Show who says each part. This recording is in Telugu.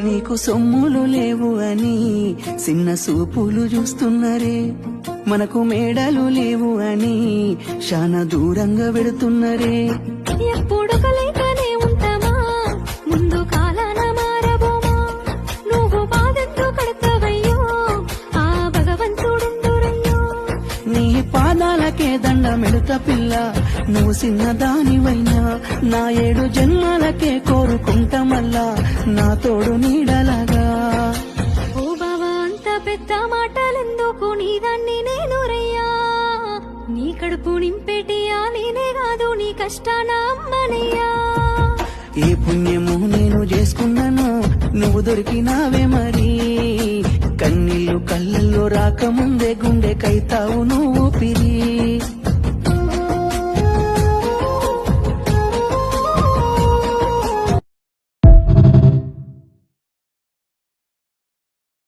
Speaker 1: నీకు సొమ్ములు లేవు అని చిన్న సూపులు చూస్తున్నరే, మనకు మేడలు లేవు అని శానా దూరంగా వెడుతున్నరే.
Speaker 2: ఎప్పుడు కలయికనే ఉంటామా, ముందు కాలాన మారబోమా, నువ్వు బాధెంతో కడతావయ్యో, ఆ భగవంతుడుందురయ్యో.
Speaker 1: నీ పాదాలకే దండమెడుత పిల్ల, నువ్వు చిన్నదానివైనా నా 7 జన్మాలకే కోరుకుంటా మల్లా నా తోడు నీడలాగా.
Speaker 2: ఓ బావా అంత పెద్ద మాటలెందుకు, నీదాన్ని నేను రయ్యా, నీ కడుపు నింపేటియా నేనే కాదు, నీ కష్టాన అమ్మనయ్యా.
Speaker 1: ఏ పుణ్యము నేను చేసుకున్నాను, నువ్వు దొరికినావే మరి. కన్నీళ్లు కళ్ళల్లో రాకముందే గుండె కైతావు నువ్వు పిరి.